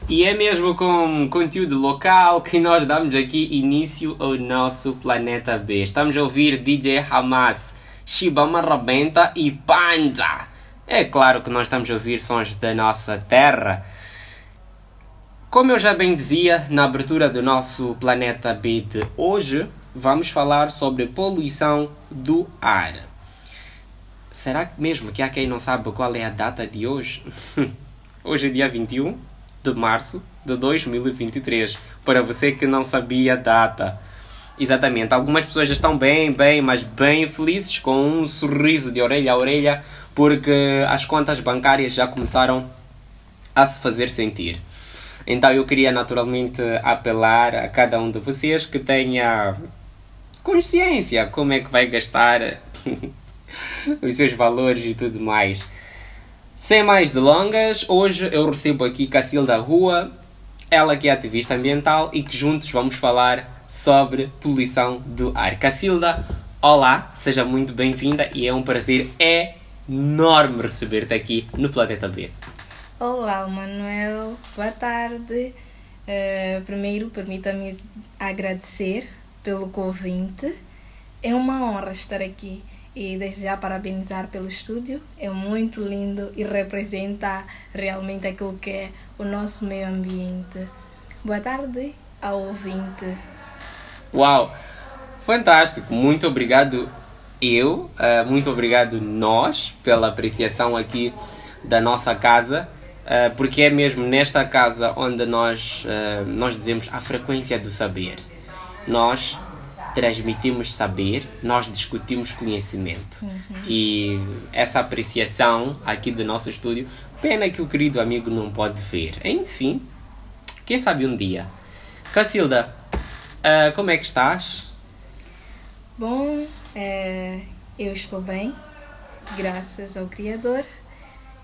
E é mesmo com conteúdo local que nós damos aqui início ao nosso Planeta B. Estamos a ouvir DJ Hamas, Shibama Rabenta e Panza. É claro que nós estamos a ouvir sons da nossa terra. Como eu já bem dizia na abertura do nosso Planeta B de hoje, vamos falar sobre poluição do ar. Será mesmo que há quem não sabe qual é a data de hoje? Hoje é dia 21 de março de 2023. Para você que não sabia a data. Exatamente, algumas pessoas já estão bem felizes, com um sorriso de orelha a orelha, porque as contas bancárias já começaram a se fazer sentir. Então eu queria naturalmente apelar a cada um de vocês que tenha consciência como é que vai gastar os seus valores e tudo mais. Sem mais delongas, hoje eu recebo aqui Cacilda Rua, ela que é ativista ambiental e que juntos vamos falar sobre poluição do ar. Cacilda, olá, seja muito bem-vinda e é um prazer enorme receber-te aqui no Planeta B. Olá, Manuel, boa tarde. Primeiro, permita-me agradecer pelo convite. É uma honra estar aqui. E desde já parabenizar pelo estúdio, é muito lindo e representa realmente aquilo que é o nosso meio ambiente. Boa tarde ao ouvinte. Uau, fantástico, muito obrigado muito obrigado nós pela apreciação aqui da nossa casa, porque é mesmo nesta casa onde nós dizemos a frequência do saber. Nós transmitimos saber, nós discutimos conhecimento. E essa apreciação aqui do nosso estúdio, pena que o querido amigo não pode ver. Enfim, quem sabe um dia. Cacilda, como é que estás? Bom, eu estou bem, graças ao Criador.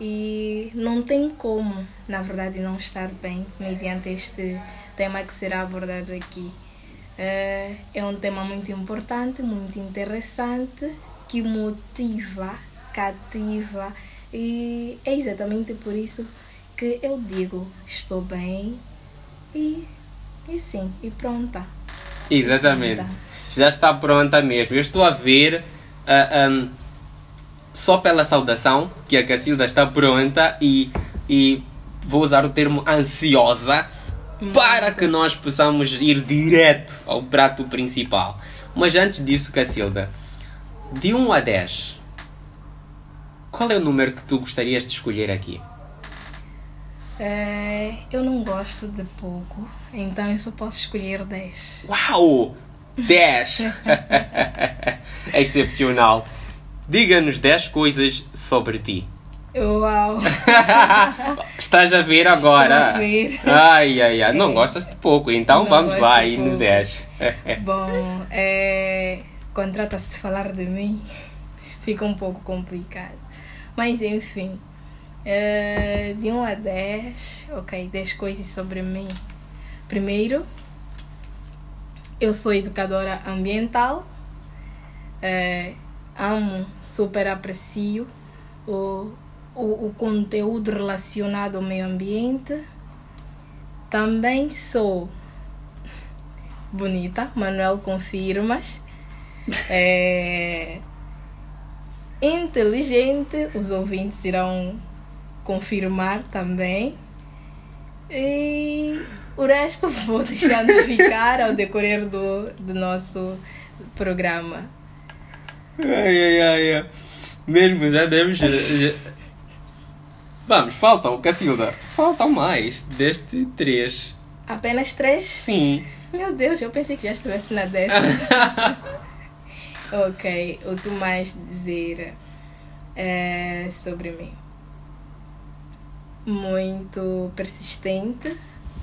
E não tem como, na verdade, não estar bem mediante este tema que será abordado aqui. É um tema muito importante, muito interessante, que motiva, cativa, e é exatamente por isso que eu digo, estou bem e sim, e pronta. Exatamente, já está pronta mesmo. Eu estou a ver, só pela saudação, que a Cacilda está pronta e vou usar o termo ansiosa, para que nós possamos ir direto ao prato principal. Mas antes disso, Cacilda, de 1 a 10, qual é o número que tu gostarias de escolher aqui? Eu não gosto de pouco, então eu só posso escolher 10. Uau! 10! É excepcional. Diga-nos 10 coisas sobre ti. Uau! Estás a ver agora? Estou a ver. Ai. Não gostas de pouco, então Não vamos lá gosto de aí no pouco. 10. Bom, quando trata-se de falar de mim, fica um pouco complicado. Mas enfim, de 1 a 10, ok, 10 coisas sobre mim. Primeiro, eu sou educadora ambiental, amo, super aprecio o conteúdo relacionado ao meio ambiente. Também sou bonita, Manuel, confirmas. Inteligente, os ouvintes irão confirmar também. E o resto vou deixando ficar ao decorrer do nosso programa. Ai. Mesmo, já demos... Vamos, faltam, Cacilda. Faltam mais deste 3. Apenas 3? Sim. Meu Deus, eu pensei que já estivesse na 10. Ok, o que mais dizer sobre mim? Muito persistente.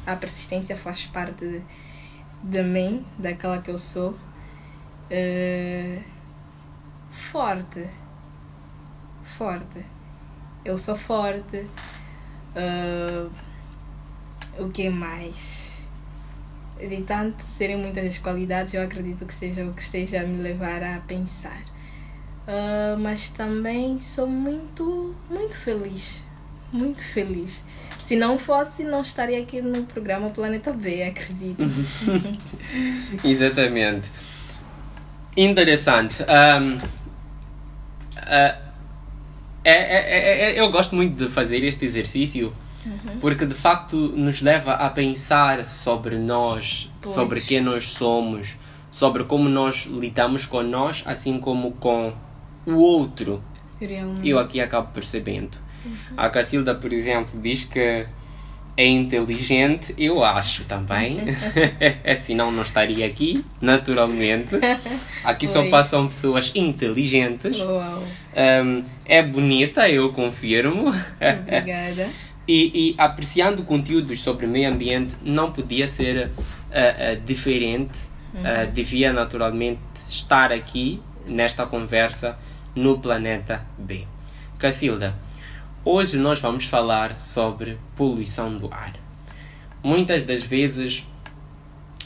A persistência faz parte de mim, daquela que eu sou. Forte. Eu sou forte. O que mais? De tanto serem muitas as qualidades, eu acredito que seja o que esteja a me levar a pensar. Mas também sou muito feliz. muito feliz. Se não fosse, não estaria aqui no programa Planeta B, acredito. Exatamente. Interessante. Eu gosto muito de fazer este exercício porque de facto nos leva a pensar sobre nós, sobre quem nós somos, sobre como nós lidamos com nós, assim como com o outro. Realmente. Eu aqui acabo percebendo. A Cacilda, por exemplo, diz que é inteligente, eu acho também. Senão não estaria aqui, naturalmente. Aqui só passam pessoas inteligentes. Uau. É bonita, eu confirmo. Obrigada. E apreciando conteúdos sobre meio ambiente não podia ser diferente. Devia naturalmente estar aqui nesta conversa no Planeta B. Cacilda, hoje nós vamos falar sobre poluição do ar. Muitas das vezes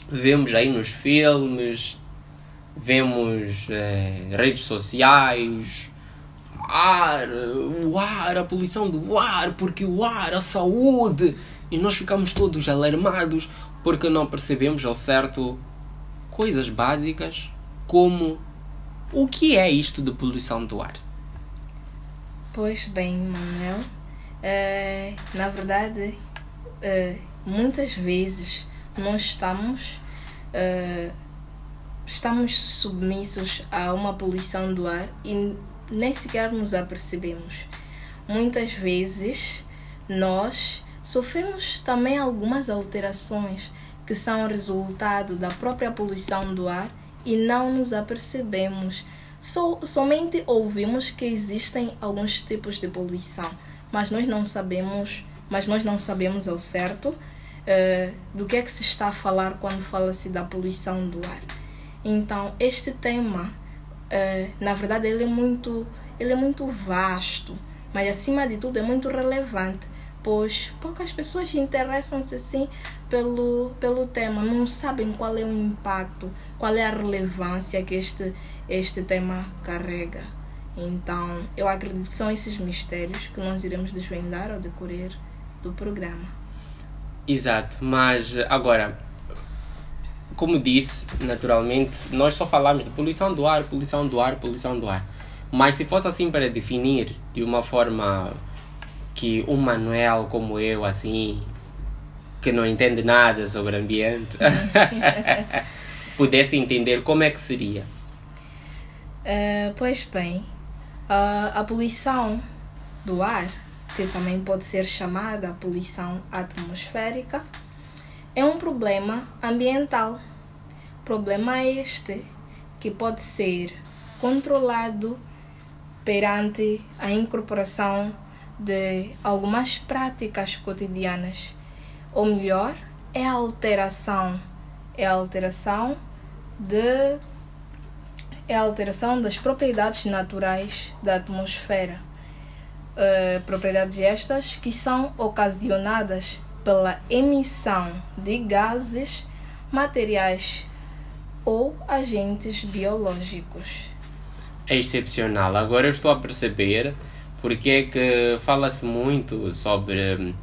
vemos aí nos filmes, vemos redes sociais, o ar, a poluição do ar, porque o ar, a saúde, e nós ficamos todos alarmados porque não percebemos ao certo coisas básicas como o que é isto de poluição do ar. Pois bem, Manuel, na verdade, muitas vezes nós estamos submissos a uma poluição do ar e nem sequer nos apercebemos. Muitas vezes nós sofremos também algumas alterações que são resultado da própria poluição do ar e não nos apercebemos. Somente ouvimos que existem alguns tipos de poluição, mas nós não sabemos ao certo do que é que se está a falar quando fala-se da poluição do ar. Então, este tema, na verdade, ele é muito vasto, mas acima de tudo é muito relevante, pois poucas pessoas interessam-se assim pelo tema, não sabem qual é o impacto, qual é a relevância que este tema carrega. Então, eu acredito que são esses mistérios que nós iremos desvendar ao decorrer do programa. Exato, mas agora, como disse, naturalmente, nós só falamos de poluição do ar, poluição do ar, poluição do ar. Mas se fosse assim para definir de uma forma que um Manuel como eu, assim, que não entende nada sobre ambiente, pudesse entender, como é que seria? Pois bem, a poluição do ar, que também pode ser chamada poluição atmosférica, é um problema ambiental. Problema este que pode ser controlado perante a incorporação de algumas práticas cotidianas. Ou melhor, é a alteração das propriedades naturais da atmosfera. Propriedades estas que são ocasionadas pela emissão de gases, materiais ou agentes biológicos. É excepcional. Agora eu estou a perceber porque é que fala-se muito sobre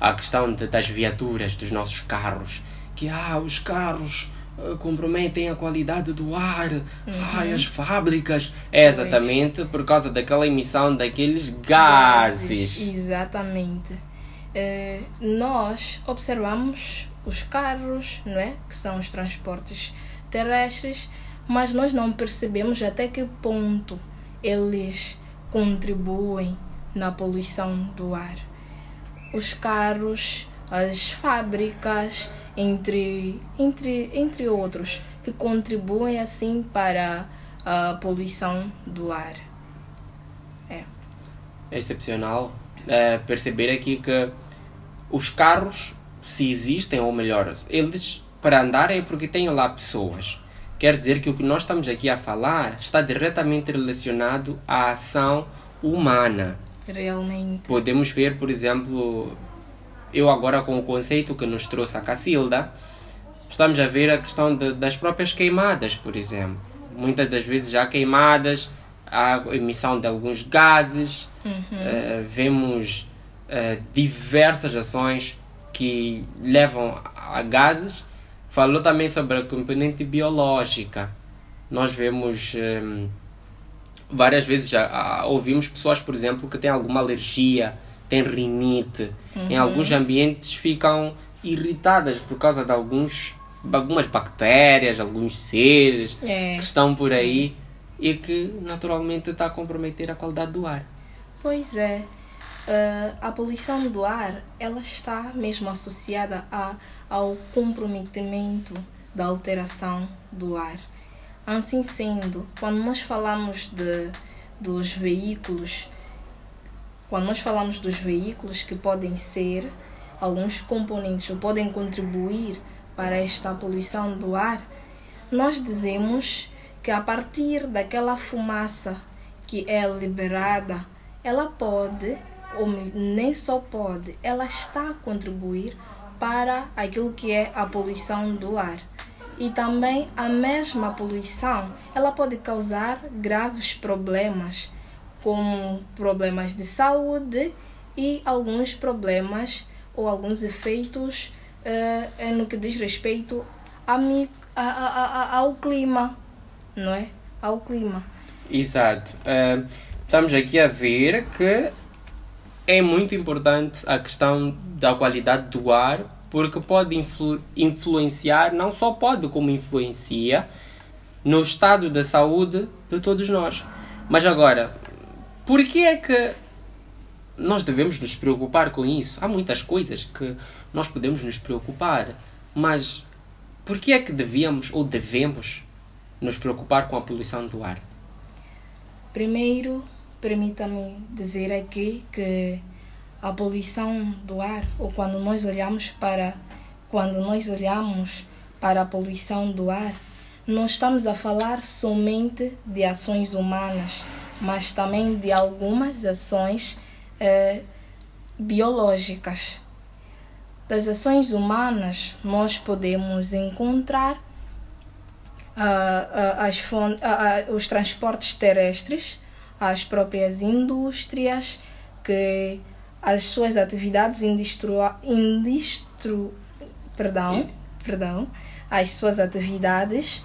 a questão das viaturas dos nossos carros. Que os carros comprometem a qualidade do ar. As fábricas. É exatamente por causa daquela emissão daqueles gases. Exatamente. Nós observamos os carros, não é? Que são os transportes terrestres, mas nós não percebemos até que ponto eles contribuem na poluição do ar. Os carros, as fábricas, entre outros, que contribuem assim para a poluição do ar. É excepcional perceber aqui que os carros, se existem, ou melhor, eles para andar é porque têm lá pessoas. Quer dizer que o que nós estamos aqui a falar está diretamente relacionado à ação humana. Realmente. Podemos ver, por exemplo, eu agora com o conceito que nos trouxe a Cacilda, estamos a ver a questão das próprias queimadas, por exemplo. Muitas das vezes já queimadas, a emissão de alguns gases, vemos diversas ações que levam a gases. Falou também sobre a componente biológica. Nós vemos várias vezes, ouvimos pessoas, por exemplo, que têm alguma alergia, têm rinite. Em alguns ambientes ficam irritadas por causa de algumas bactérias, alguns seres que estão por aí e que naturalmente está a comprometer a qualidade do ar. Pois é. A poluição do ar, ela está mesmo associada ao comprometimento da alteração do ar. Assim sendo, quando nós falamos dos veículos que podem ser alguns componentes ou podem contribuir para esta poluição do ar, nós dizemos que a partir daquela fumaça que é liberada, ela pode, ou nem só pode, ela está a contribuir para aquilo que é a poluição do ar. E também a mesma poluição, ela pode causar graves problemas, como problemas de saúde e alguns problemas ou alguns efeitos no que diz respeito ao clima, não é? Ao clima. Exato. Estamos aqui a ver que é muito importante a questão da qualidade do ar, porque pode influenciar, não só pode, como influencia no estado da saúde de todos nós. Mas agora, por que é que nós devemos nos preocupar com isso? Há muitas coisas que nós podemos nos preocupar, mas por que é que devíamos ou devemos nos preocupar com a poluição do ar? Primeiro, permita-me dizer aqui que a poluição do ar, ou quando nós olhamos para a poluição do ar, não estamos a falar somente de ações humanas, mas também de algumas ações biológicas. Das ações humanas, nós podemos encontrar os transportes terrestres, as próprias indústrias, que as suas atividades as suas atividades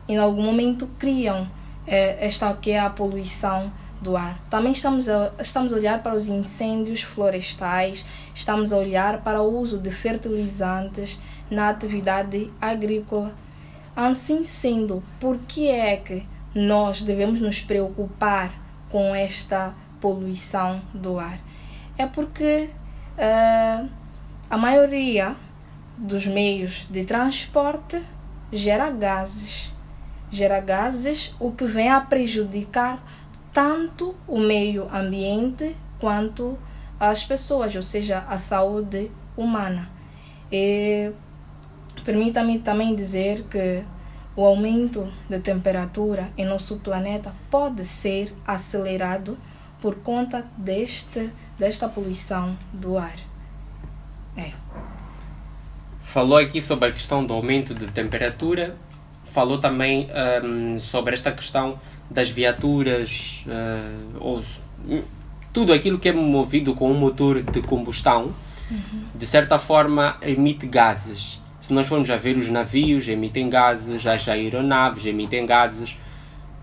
em algum momento criam esta que é a poluição do ar. Também estamos a olhar para os incêndios florestais, estamos a olhar para o uso de fertilizantes na atividade agrícola. Assim sendo, por que é que nós devemos nos preocupar com esta poluição do ar? É porque a maioria dos meios de transporte gera gases, o que vem a prejudicar tanto o meio ambiente quanto as pessoas, ou seja, a saúde humana. E permita-me também dizer que o aumento da temperatura em nosso planeta pode ser acelerado por conta desta poluição do ar. Falou aqui sobre a questão do aumento de temperatura, falou também sobre esta questão das viaturas, ou tudo aquilo que é movido com um motor de combustão, de certa forma emite gases. Se nós formos a ver, os navios emitem gases, as aeronaves emitem gases,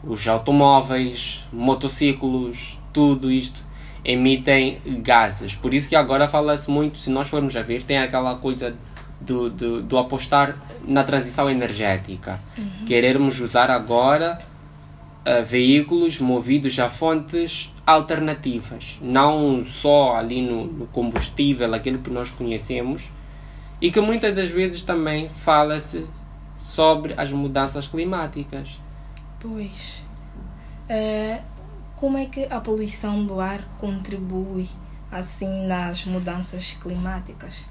os automóveis, motociclos, tudo isto emitem gases. Por isso que agora fala-se muito, se nós formos a ver, tem aquela coisa do apostar na transição energética. Querermos usar agora veículos movidos a fontes alternativas, não só ali no combustível, aquele que nós conhecemos, e que muitas das vezes também fala-se sobre as mudanças climáticas. Pois, como é que a poluição do ar contribui assim nas mudanças climáticas?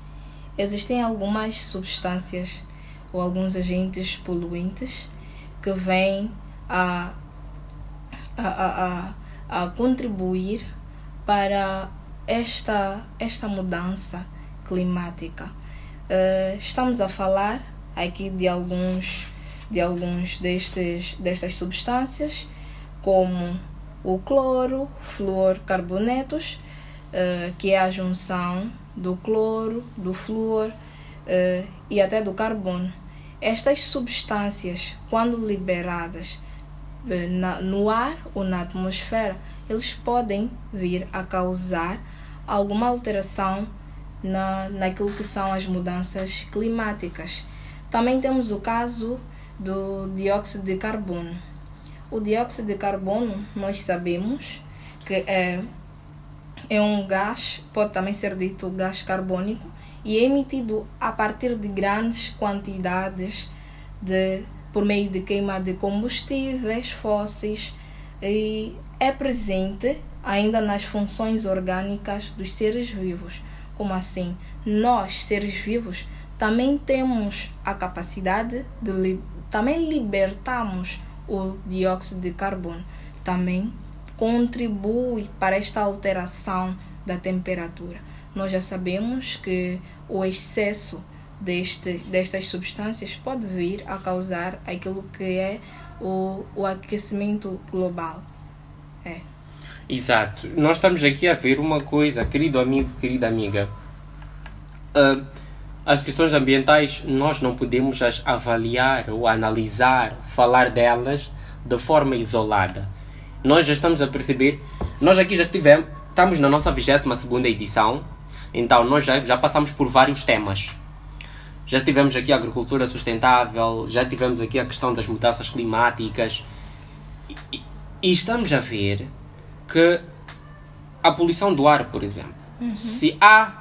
Existem algumas substâncias ou alguns agentes poluentes que vêm a contribuir para esta mudança climática. Estamos a falar aqui de alguns destas substâncias, como o cloro, fluorcarbonetos, que é a junção do cloro, do flúor e até do carbono. Estas substâncias, quando liberadas no ar ou na atmosfera, eles podem vir a causar alguma alteração naquilo que são as mudanças climáticas. Também temos o caso do dióxido de carbono. O dióxido de carbono, nós sabemos que é um gás, pode também ser dito gás carbônico, e é emitido a partir de grandes quantidades por meio de queima de combustíveis fósseis, e é presente ainda nas funções orgânicas dos seres vivos. Como assim? Nós, seres vivos, também temos a capacidade também libertamos o dióxido de carbono. Também contribui para esta alteração da temperatura. Nós já sabemos que o excesso destas substâncias pode vir a causar aquilo que é o aquecimento global. Exato. Nós estamos aqui a ver uma coisa, querido amigo, querida amiga. As questões ambientais, nós não podemos as avaliar ou analisar, falar delas de forma isolada. Nós já estamos a perceber, nós aqui já estamos na nossa 22ª edição, então nós já passamos por vários temas. Já tivemos aqui a agricultura sustentável, já tivemos aqui a questão das mudanças climáticas, e estamos a ver que a poluição do ar, por exemplo, se há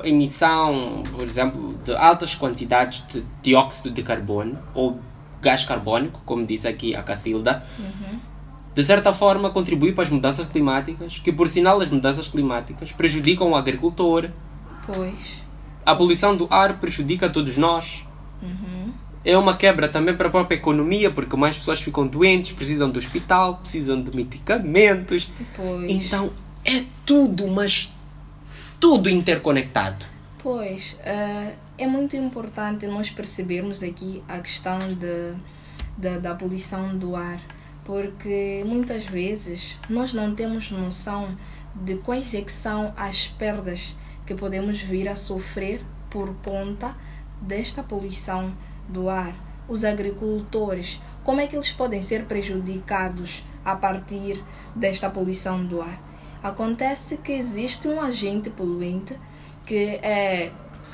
emissão, por exemplo, de altas quantidades de dióxido de carbono ou gás carbônico, como disse aqui a Cacilda, de certa forma contribui para as mudanças climáticas, que por sinal as mudanças climáticas prejudicam o agricultor. Pois. A poluição do ar prejudica todos nós. É uma quebra também para a própria economia, porque mais pessoas ficam doentes, precisam do hospital, precisam de medicamentos. Pois. Então é tudo, mas tudo interconectado. Pois, é muito importante nós percebermos aqui a questão da poluição do ar, porque muitas vezes nós não temos noção de quais é que são as perdas que podemos vir a sofrer por conta desta poluição do ar. Os agricultores, como é que eles podem ser prejudicados a partir desta poluição do ar? Acontece que existe um agente poluente que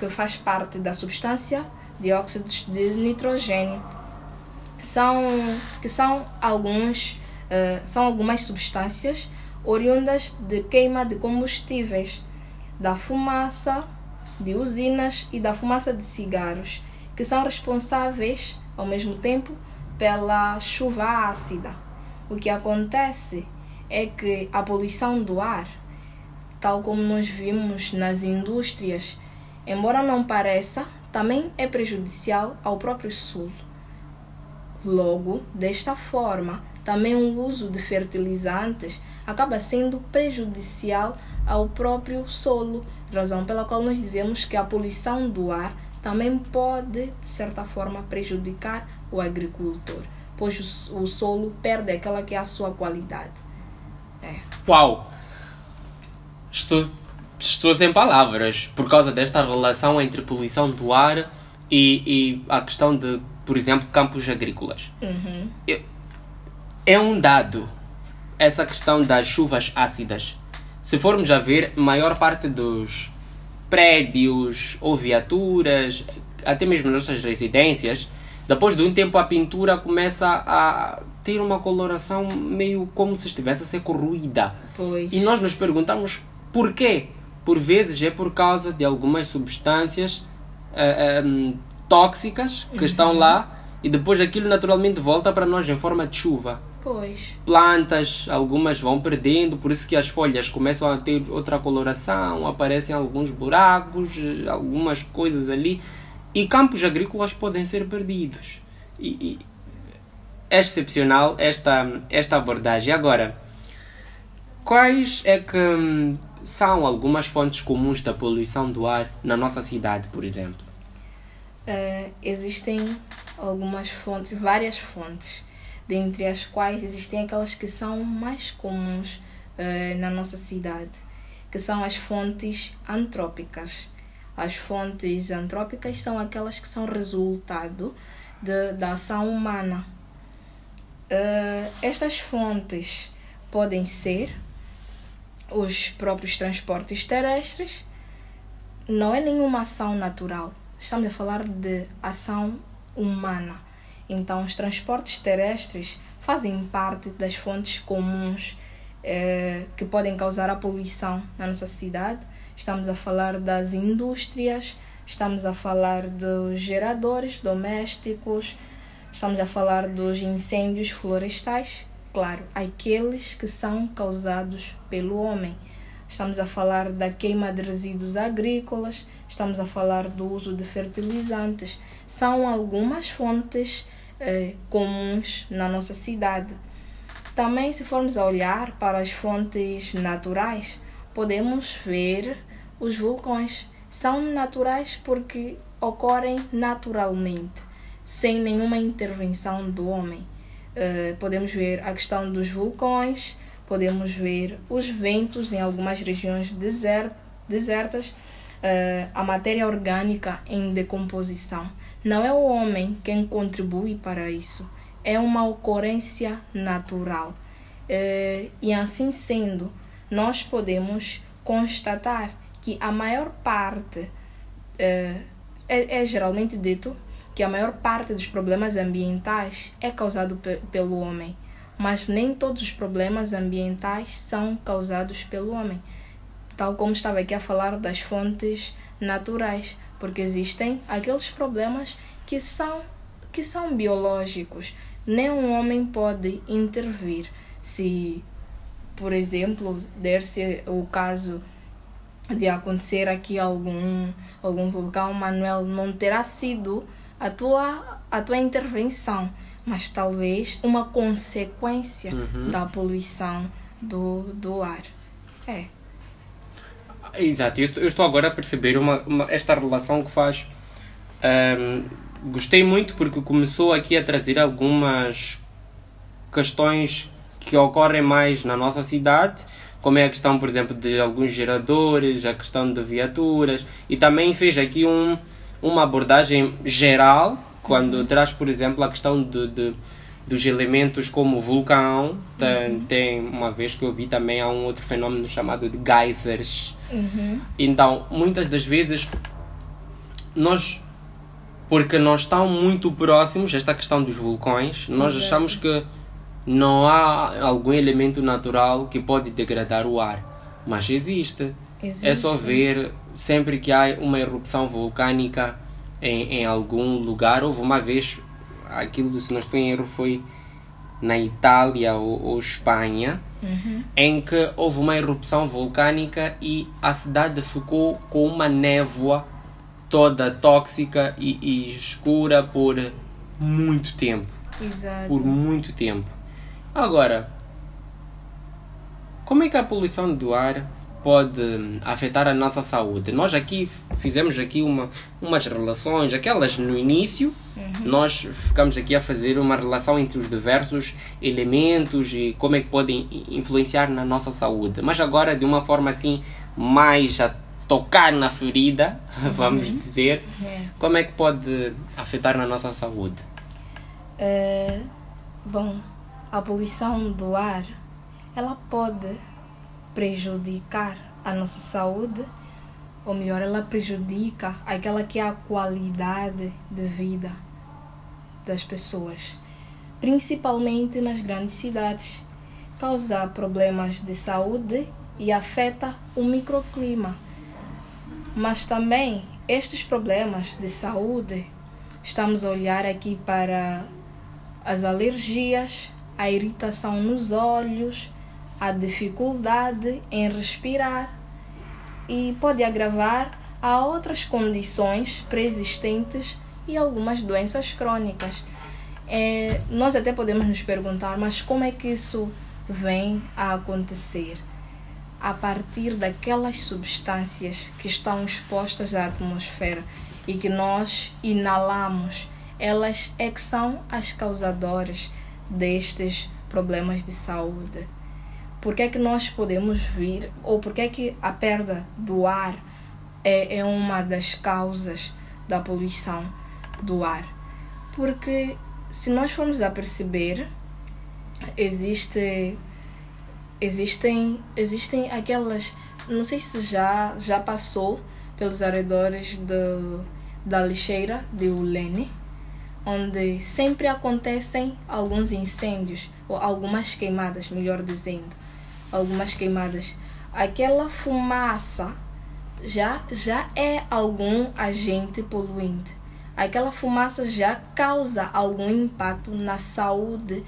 faz parte da substância dióxido de nitrogênio. São algumas substâncias oriundas de queima de combustíveis, da fumaça de usinas e da fumaça de cigarros, que são responsáveis, ao mesmo tempo, pela chuva ácida. O que acontece é que a poluição do ar, tal como nós vimos nas indústrias, embora não pareça, também é prejudicial ao próprio solo. Logo, desta forma, também o uso de fertilizantes acaba sendo prejudicial ao próprio solo, razão pela qual nós dizemos que a poluição do ar também pode, de certa forma, prejudicar o agricultor, pois o solo perde aquela que é a sua qualidade. Uau! Estou sem palavras por causa desta relação entre poluição do ar e a questão de, por exemplo, campos agrícolas. É um dado essa questão das chuvas ácidas. Se formos a ver, maior parte dos prédios ou viaturas, até mesmo nossas residências, depois de um tempo a pintura começa a ter uma coloração meio como se estivesse a ser corroída. Pois. E nós nos perguntamos por quê? Por vezes é por causa de algumas substâncias tóxicas que estão lá, e depois aquilo naturalmente volta para nós em forma de chuva. Pois. Plantas, algumas vão perdendo, por isso que as folhas começam a ter outra coloração, aparecem alguns buracos, algumas coisas ali, e campos agrícolas podem ser perdidos. E é excepcional esta abordagem. Agora, quais é que são algumas fontes comuns da poluição do ar na nossa cidade, por exemplo? Existem algumas fontes, várias fontes, dentre as quais existem aquelas que são mais comuns na nossa cidade, que são as fontes antrópicas. As fontes antrópicas são aquelas que são resultado da ação humana. Estas fontes podem ser os próprios transportes terrestres. Não é nenhuma ação natural. Estamos a falar de ação humana. Então, os transportes terrestres fazem parte das fontes comuns que podem causar a poluição na nossa cidade. Estamos a falar das indústrias, estamos a falar dos geradores domésticos, estamos a falar dos incêndios florestais, claro, aqueles que são causados pelo homem. Estamos a falar da queima de resíduos agrícolas, estamos a falar do uso de fertilizantes. São algumas fontes comuns na nossa cidade. Também, se formos a olhar para as fontes naturais, podemos ver os vulcões. São naturais porque ocorrem naturalmente, sem nenhuma intervenção do homem. Podemos ver a questão dos vulcões, podemos ver os ventos em algumas regiões desertas, a matéria orgânica em decomposição. Não é o homem quem contribui para isso, é uma ocorrência natural. E assim sendo, nós podemos constatar que a maior parte, é geralmente dito que a maior parte dos problemas ambientais é causado pelo homem, mas nem todos os problemas ambientais são causados pelo homem, tal como estava aqui a falar das fontes naturais, porque existem aqueles problemas que são biológicos. Nem um homem pode intervir. Se, por exemplo, der-se o caso de acontecer aqui algum vulcão, Manuel, não terá sido a tua intervenção, mas talvez uma consequência da poluição do ar. Exato, eu estou agora a perceber esta relação que faz. Gostei muito porque começou aqui a trazer algumas questões que ocorrem mais na nossa cidade, como é a questão, por exemplo, de alguns geradores, a questão de viaturas, e também fez aqui uma abordagem geral, quando traz, por exemplo, a questão dos elementos como vulcão. Tem uma vez que eu vi também há um outro fenômeno chamado de geysers. Então, muitas das vezes, porque nós estamos muito próximos, esta questão dos vulcões, nós achamos que não há algum elemento natural que pode degradar o ar, mas existe. É só ver, sempre que há uma erupção vulcânica em algum lugar. Houve uma vez, aquilo, se não estou em erro, foi na Itália ou Espanha, em que houve uma erupção vulcânica e a cidade ficou com uma névoa toda tóxica e escura por muito tempo. Exato. Por muito tempo. Agora, como é que a poluição do ar pode afetar a nossa saúde? Nós aqui fizemos aqui umas relações, aquelas no início, nós ficamos aqui a fazer uma relação entre os diversos elementos e como é que podem influenciar na nossa saúde. Mas agora, de uma forma assim, mais a tocar na ferida, vamos dizer, como é que pode afetar na nossa saúde? Bom, a poluição do ar, ela pode prejudicar a nossa saúde, ou melhor, ela prejudica aquela que é a qualidade de vida das pessoas, principalmente nas grandes cidades. Causa problemas de saúde e afeta o microclima. Mas também estes problemas de saúde, estamos a olhar aqui para as alergias, a irritação nos olhos, a dificuldade em respirar, e pode agravar a outras condições pré-existentes e algumas doenças crônicas. Nós até podemos nos perguntar, mas como é que isso vem a acontecer? A partir daquelas substâncias que estão expostas à atmosfera e que nós inalamos, elas é que são as causadoras destes problemas de saúde. porque é que nós podemos vir, ou porque é que a perda do ar é uma das causas da poluição do ar. Porque se nós formos a perceber, existem aquelas, não sei se já passou pelos arredores da lixeira de Ulene, onde sempre acontecem alguns incêndios, ou algumas queimadas, melhor dizendo, algumas queimadas. Aquela fumaça já é algum agente poluinte. Aquela fumaça já causa algum impacto na saúde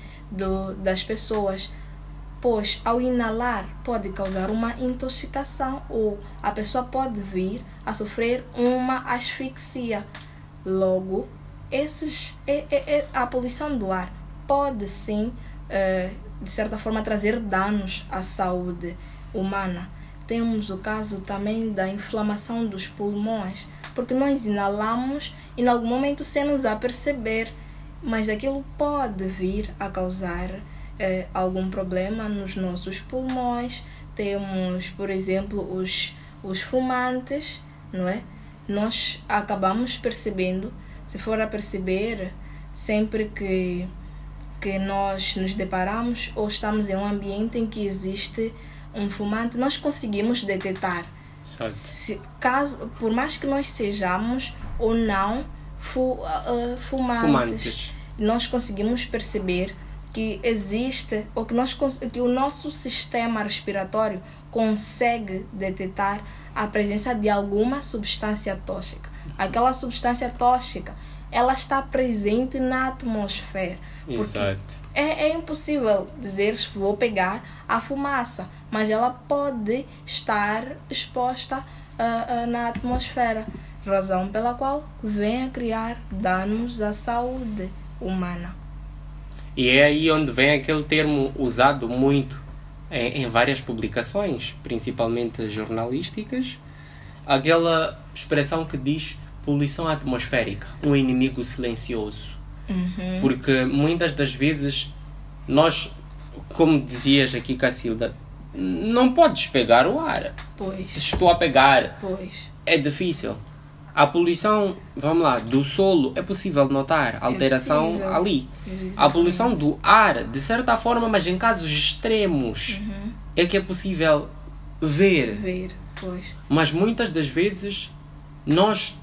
das pessoas, pois ao inalar pode causar uma intoxicação ou a pessoa pode vir a sofrer uma asfixia. Logo, a poluição do ar pode sim, de certa forma, trazer danos à saúde humana. Temos o caso também da inflamação dos pulmões, porque nós inalamos e em algum momento sem nos aperceber, mas aquilo pode vir a causar algum problema nos nossos pulmões. Temos, por exemplo, os fumantes, não é? Nós acabamos percebendo, se for a perceber, sempre que nós nos deparamos ou estamos em um ambiente em que existe um fumante, nós conseguimos detectar. Por mais que nós sejamos ou não fumantes, nós conseguimos perceber que existe, ou que o nosso sistema respiratório consegue detectar a presença de alguma substância tóxica. Aquela substância tóxica, ela está presente na atmosfera. Exato. É impossível dizer que vou pegar a fumaça, mas ela pode estar exposta na atmosfera, razão pela qual vem a criar danos à saúde humana. E é aí onde vem aquele termo usado muito em várias publicações, principalmente jornalísticas, aquela expressão que diz poluição atmosférica, um inimigo silencioso. Uhum. Porque muitas das vezes nós, como dizias aqui, Cacilda, não podes pegar o ar. Pois. Estou a pegar. Pois. É difícil. A poluição, vamos lá, do solo é possível notar alteração ali. Exatamente. A poluição do ar, de certa forma, mas em casos extremos, é que é possível ver. Pois. Mas muitas das vezes nós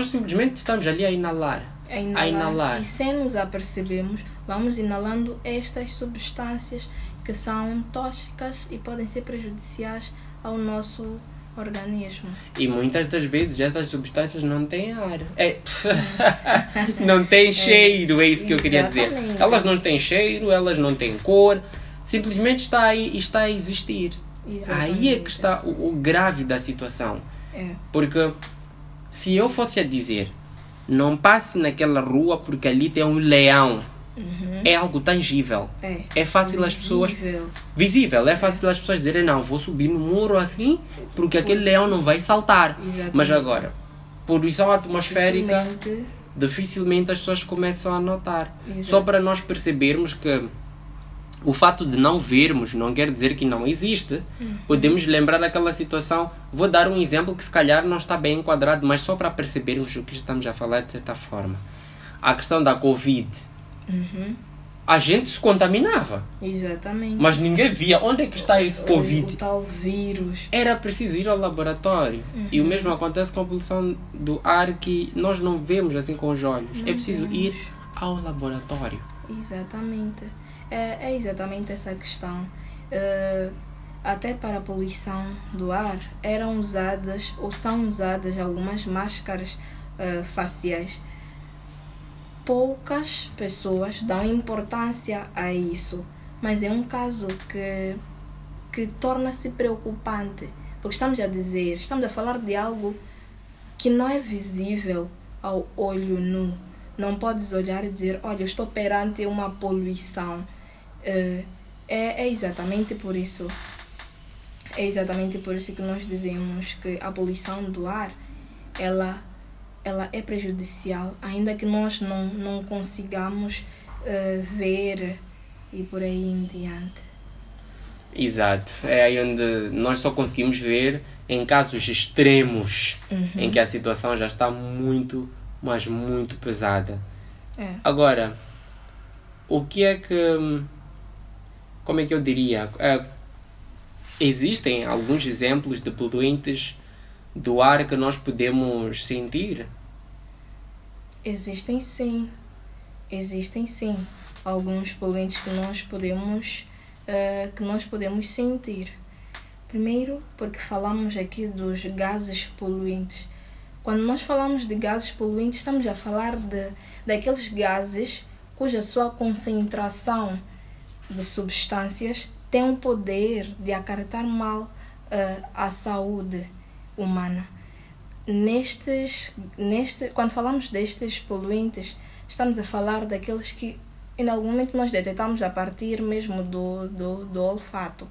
simplesmente estamos ali a inalar. A inalar. E sem nos apercebemos, vamos inalando estas substâncias que são tóxicas e podem ser prejudiciais ao nosso organismo. E muitas das vezes estas substâncias não têm ar. Não têm cheiro, é isso que eu queria dizer. Elas não têm cheiro, elas não têm cor, simplesmente está aí e está a existir. Exatamente. Aí é que está o grave da situação. Porque se eu fosse a dizer, não passe naquela rua porque ali tem um leão, é algo tangível. É fácil as pessoas... Visível. É fácil as pessoas dizerem, não, vou subir no muro assim porque aquele leão não vai saltar. Exatamente. Mas agora, poluição atmosférica, dificilmente as pessoas começam a notar. Exato. Só para nós percebermos que o fato de não vermos não quer dizer que não existe. Podemos lembrar daquela situação. Vou dar um exemplo que se calhar não está bem enquadrado, mas só para percebermos o que estamos a falar de certa forma. A questão da Covid. A gente se contaminava. Exatamente. Mas ninguém via onde é que está esse Covid. O tal vírus. Era preciso ir ao laboratório. E o mesmo acontece com a poluição do ar, que nós não vemos assim com os olhos. É preciso ir ao laboratório. Exatamente. É exatamente essa questão. Até para a poluição do ar eram usadas ou são usadas algumas máscaras faciais. Poucas pessoas dão importância a isso, mas é um caso que torna-se preocupante, porque estamos a falar de algo que não é visível ao olho nu. Não podes olhar e dizer, olha, eu estou perante uma poluição. É exatamente por isso. É exatamente por isso que nós dizemos que a poluição do ar, ela é prejudicial, ainda que nós não consigamos ver e por aí em diante. Exato. É aí onde nós só conseguimos ver em casos extremos, em que a situação já está muito, mas muito pesada. Agora, o que é que... Como é que eu diria? Existem alguns exemplos de poluentes do ar que nós podemos sentir? Existem sim. Existem sim. Alguns poluentes que nós podemos sentir. Primeiro, porque falamos aqui dos gases poluentes. Quando nós falamos de gases poluentes, estamos a falar daqueles gases cuja sua concentração de substâncias tem o poder de acarretar mal à saúde humana. Quando falamos destes poluentes, estamos a falar daqueles que em algum momento nós detectamos a partir mesmo do olfato.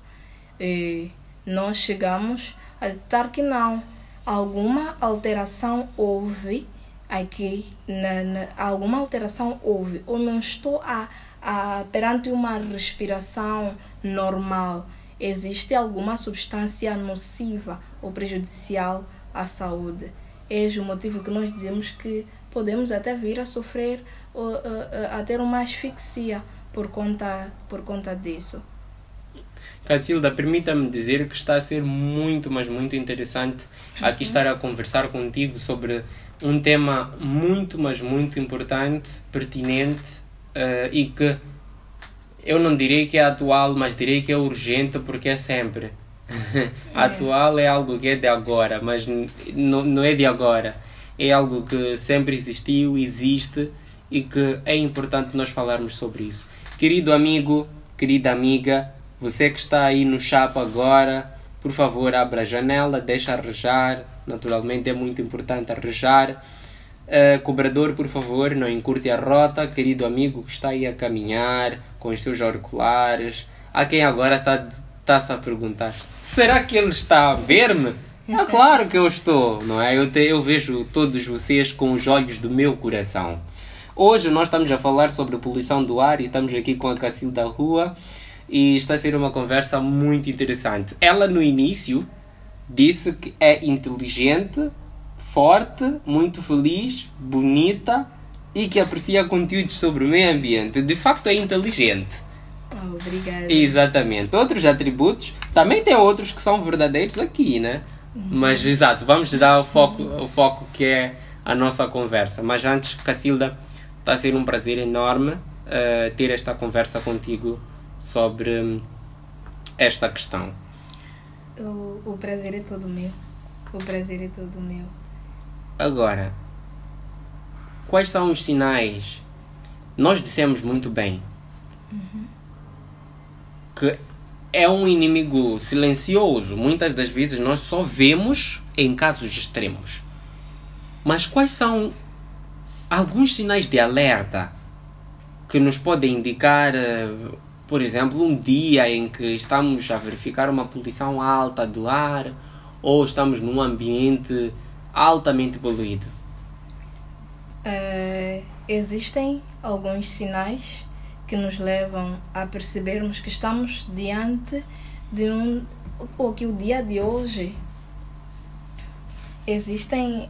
E nós chegamos a detectar que não. Alguma alteração houve aqui, alguma alteração houve, ou não estou perante uma respiração normal. Existe alguma substância nociva ou prejudicial à saúde. Eis o motivo que nós dizemos que podemos até vir a sofrer, a ter uma asfixia por conta disso. Cacilda, permita-me dizer que está a ser muito, mas muito interessante aqui estar a conversar contigo sobre um tema muito, mas muito importante, pertinente e que eu não direi que é atual, mas direi que é urgente porque é sempre. Atual é algo que é de agora, mas não é de agora. É algo que sempre existiu, existe e que é importante nós falarmos sobre isso. Querido amigo, querida amiga, você que está aí no chapa agora, por favor, abra a janela, deixa arrejar. Naturalmente é muito importante arrejar. Cobrador, por favor, não encurte a rota. Querido amigo que está aí a caminhar com os seus auriculares. Há quem agora está-se a perguntar: será que ele está a ver-me? Claro que eu estou, não é? Eu vejo todos vocês com os olhos do meu coração. Hoje nós estamos a falar sobre a poluição do ar e estamos aqui com a Cacilda Rua. E está a ser uma conversa muito interessante. Ela no início disse que é inteligente, forte, muito feliz, bonita e que aprecia conteúdos sobre o meio ambiente. De facto é inteligente. Obrigada. Exatamente. Outros atributos, também tem outros que são verdadeiros aqui, né? Mas exato, vamos dar o foco que é a nossa conversa. Mas antes, Cacilda, está a ser um prazer enorme ter esta conversa contigo sobre esta questão. O prazer é todo meu. O prazer é todo meu. Agora, quais são os sinais? Nós dissemos muito bem que é um inimigo silencioso. Muitas das vezes nós só vemos em casos extremos. Mas quais são alguns sinais de alerta que nos podem indicar, por exemplo, um dia em que estamos a verificar uma poluição alta do ar ou estamos num ambiente altamente poluído? Existem alguns sinais que nos levam a percebermos que estamos diante de ou que o dia de hoje existem,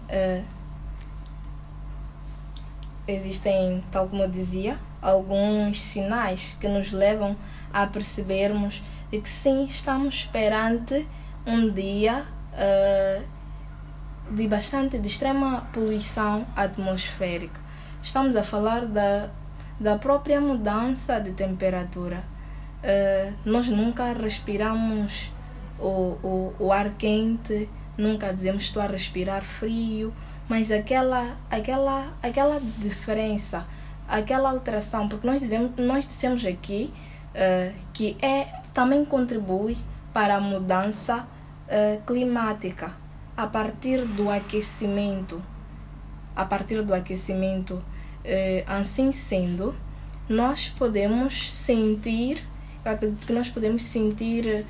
tal como eu dizia, alguns sinais que nos levam a percebermos de que sim, estamos perante um dia de extrema poluição atmosférica. Estamos a falar da própria mudança de temperatura. Nós nunca respiramos o ar quente, nunca dizemos estou a respirar frio, mas aquela diferença, aquela alteração, porque nós dissemos aqui que também contribui para a mudança climática a partir do aquecimento. Assim sendo, nós podemos sentir, eu acredito que nós podemos sentir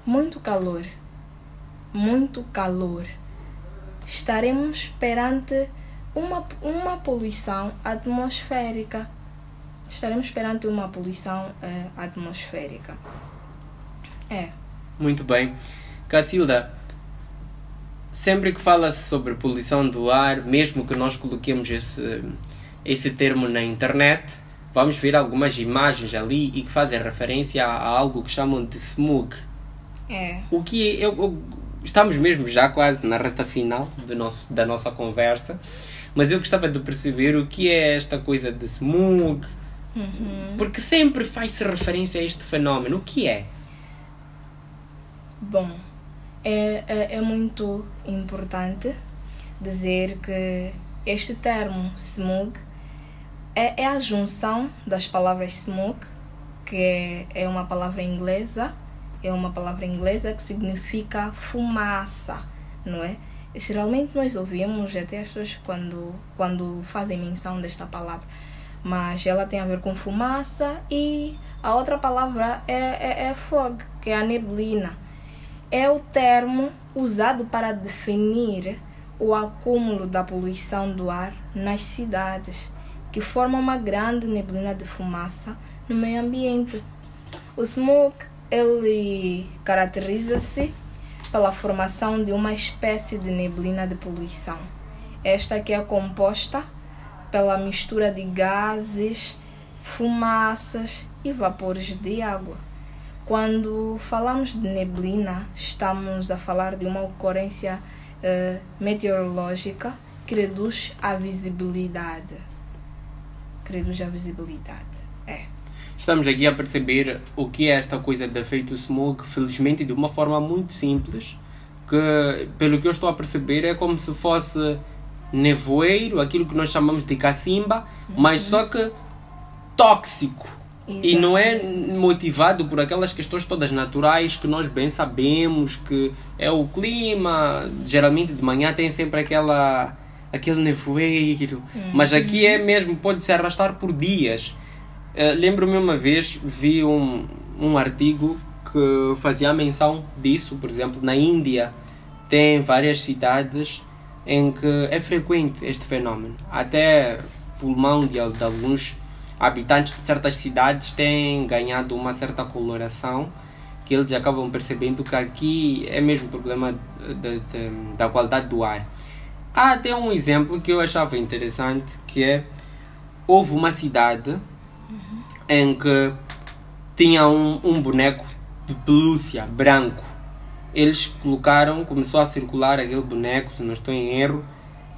muito calor. Estaremos perante uma poluição atmosférica. É. Muito bem. Cacilda, sempre que fala-se sobre poluição do ar, mesmo que nós coloquemos esse termo na internet, vamos ver algumas imagens ali e que fazem referência a algo que chamam de smog. É. O que estamos mesmo já quase na reta final da nossa conversa, mas eu gostava de perceber o que é esta coisa de smog, porque sempre faz-se referência a este fenómeno. O que é? Bom, é muito importante dizer que este termo smog é a junção das palavras smoke, que é uma palavra inglesa, que significa fumaça, não é? Geralmente nós ouvimos até as pessoas quando fazem menção desta palavra, mas ela tem a ver com fumaça, e a outra palavra é fog, que é a neblina. É o termo usado para definir o acúmulo da poluição do ar nas cidades, que forma uma grande neblina de fumaça no meio ambiente. O smoke, ele caracteriza-se pela formação de uma espécie de neblina de poluição. Esta que é composta pela mistura de gases, fumaças e vapores de água. Quando falamos de neblina, estamos a falar de uma ocorrência meteorológica que reduz a visibilidade. Estamos aqui a perceber o que é esta coisa de efeito smog, felizmente de uma forma muito simples, que pelo que eu estou a perceber é como se fosse nevoeiro, aquilo que nós chamamos de cacimba, mas só que tóxico. Exato. E não é motivado por aquelas questões todas naturais que nós bem sabemos, que é o clima, geralmente de manhã tem sempre aquele nevoeiro, mas aqui é mesmo, pode se arrastar por dias. Lembro-me uma vez, vi um artigo que fazia menção disso. Por exemplo, na Índia tem várias cidades em que é frequente este fenómeno. Até pulmão de alguns habitantes de certas cidades tem ganhado uma certa coloração, que eles acabam percebendo que aqui é mesmo problema da qualidade do ar. Há até um exemplo que eu achava interessante, que é, houve uma cidade em que tinha um boneco de pelúcia branco. Eles começou a circular aquele boneco, se não estou em erro,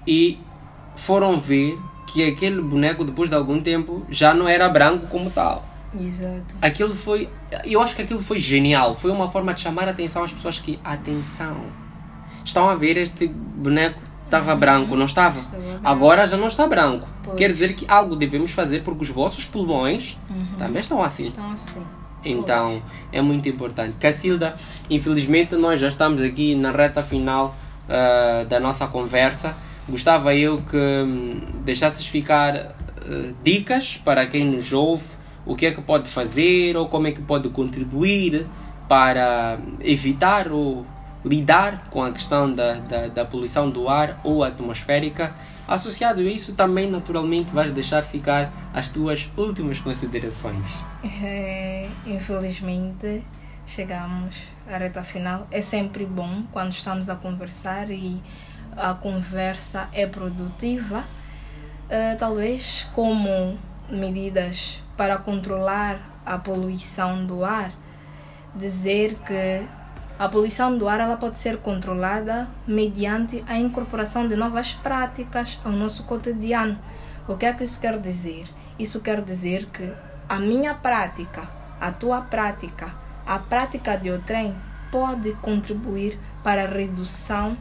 e foram ver que aquele boneco, depois de algum tempo, já não era branco como tal. Exato. Eu acho que aquilo foi genial. Foi uma forma de chamar a atenção às pessoas que, atenção, estão a ver, este boneco estava branco, não estava? Agora já não está branco. Pois. Quer dizer que algo devemos fazer, porque os vossos pulmões também estão assim. Então, é muito importante. Cacilda, infelizmente nós já estamos aqui na reta final da nossa conversa. Gostava eu que deixasses ficar dicas para quem nos ouve, o que é que pode fazer ou como é que pode contribuir para evitar ou lidar com a questão da poluição do ar ou atmosférica. Associado a isso, também naturalmente vais deixar ficar as tuas últimas considerações. Infelizmente chegamos à reta final. É sempre bom quando estamos a conversar e a conversa é produtiva. Talvez como medidas para controlar a poluição do ar, dizer que a poluição do ar ela pode ser controlada mediante a incorporação de novas práticas ao nosso cotidiano. O que é que isso quer dizer? Isso quer dizer que a minha prática, a tua prática, a prática de outrem pode contribuir para a redução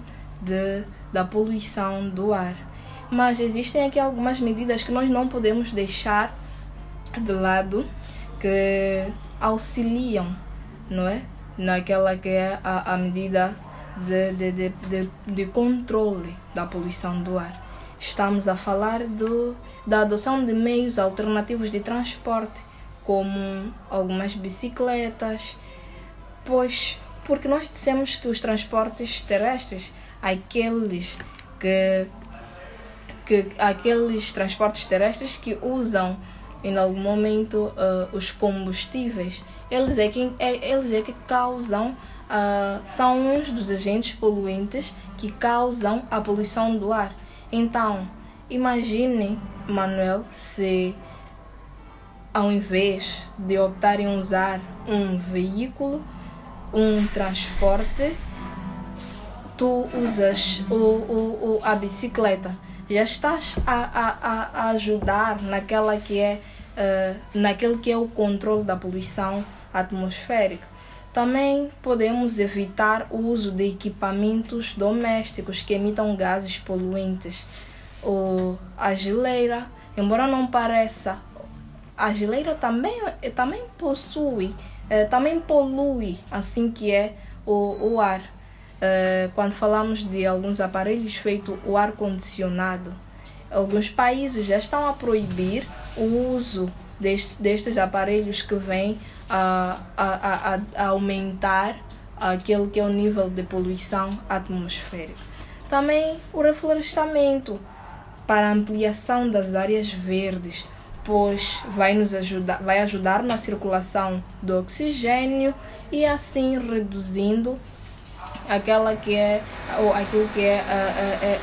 da poluição do ar. Mas existem aqui algumas medidas que nós não podemos deixar de lado, que auxiliam, não é? Naquela que é a medida de controle da poluição do ar. Estamos a falar da adoção de meios alternativos de transporte, como algumas bicicletas, porque nós dissemos que os transportes terrestres, aqueles transportes terrestres que usam em algum momento os combustíveis, eles é que causam, são uns dos agentes poluentes que causam a poluição do ar. Então, imagine, Manuel, se ao invés de optar em usar um veículo, um transporte, tu usas a bicicleta. Já estás a ajudar naquele que é o controle da poluição atmosférica. Também podemos evitar o uso de equipamentos domésticos que emitam gases poluentes. A geleira, embora não pareça, a geleira também polui, assim que é o ar. Quando falamos de alguns aparelhos feito o ar-condicionado, alguns países já estão a proibir o uso destes aparelhos que vêm a aumentar aquele que é o nível de poluição atmosférica. Também o reflorestamento para a ampliação das áreas verdes, pois vai ajudar na circulação do oxigênio e assim reduzindo aquilo que é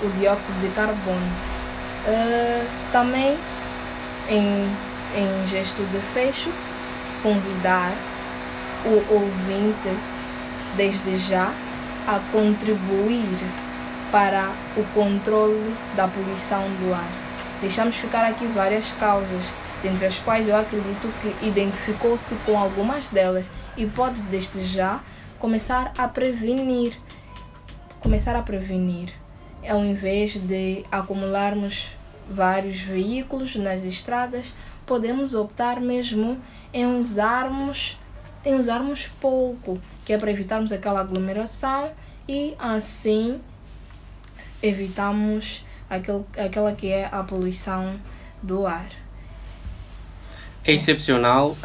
o dióxido de carbono. Também, em gesto de fecho, convidar o ouvinte desde já a contribuir para o controle da poluição do ar. Deixamos ficar aqui várias causas, dentre as quais eu acredito que identificou-se com algumas delas e pode desde já começar a prevenir. Ao invés de acumularmos vários veículos nas estradas, podemos optar mesmo em usarmos pouco, que é para evitarmos aquela aglomeração e assim evitamos aquela que é a poluição do ar. É excepcional.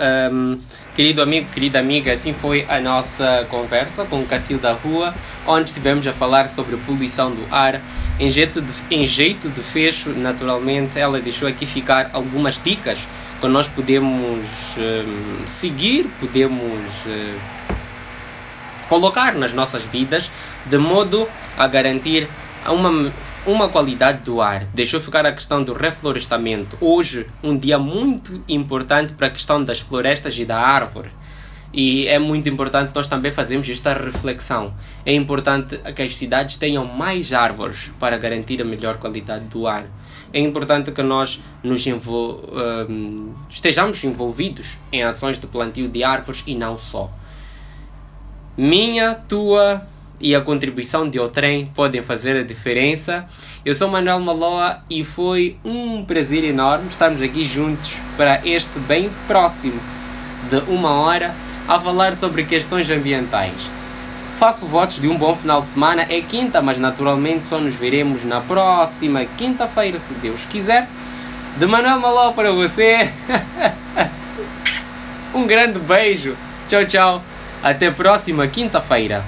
Querido amigo, querida amiga, assim foi a nossa conversa com o Cacilda da Rua, onde estivemos a falar sobre a poluição do ar. Em jeito de fecho, naturalmente, ela deixou aqui ficar algumas dicas que nós podemos seguir, podemos colocar nas nossas vidas, de modo a garantir uma qualidade do ar. Deixou ficar a questão do reflorestamento. Hoje, um dia muito importante para a questão das florestas e da árvore. E é muito importante nós também fazermos esta reflexão. É importante que as cidades tenham mais árvores para garantir a melhor qualidade do ar. É importante que nós estejamos envolvidos em ações de plantio de árvores e não só. Minha, tua e a contribuição de outrem podem fazer a diferença. Eu sou Manuel Maloa e foi um prazer enorme estarmos aqui juntos para este bem próximo de 1 hora a falar sobre questões ambientais. Faço votos de um bom final de semana. É quinta, mas naturalmente só nos veremos na próxima quinta-feira, se Deus quiser. De Manuel Maloa para você. Um grande beijo. Tchau, tchau. Até a próxima quinta-feira.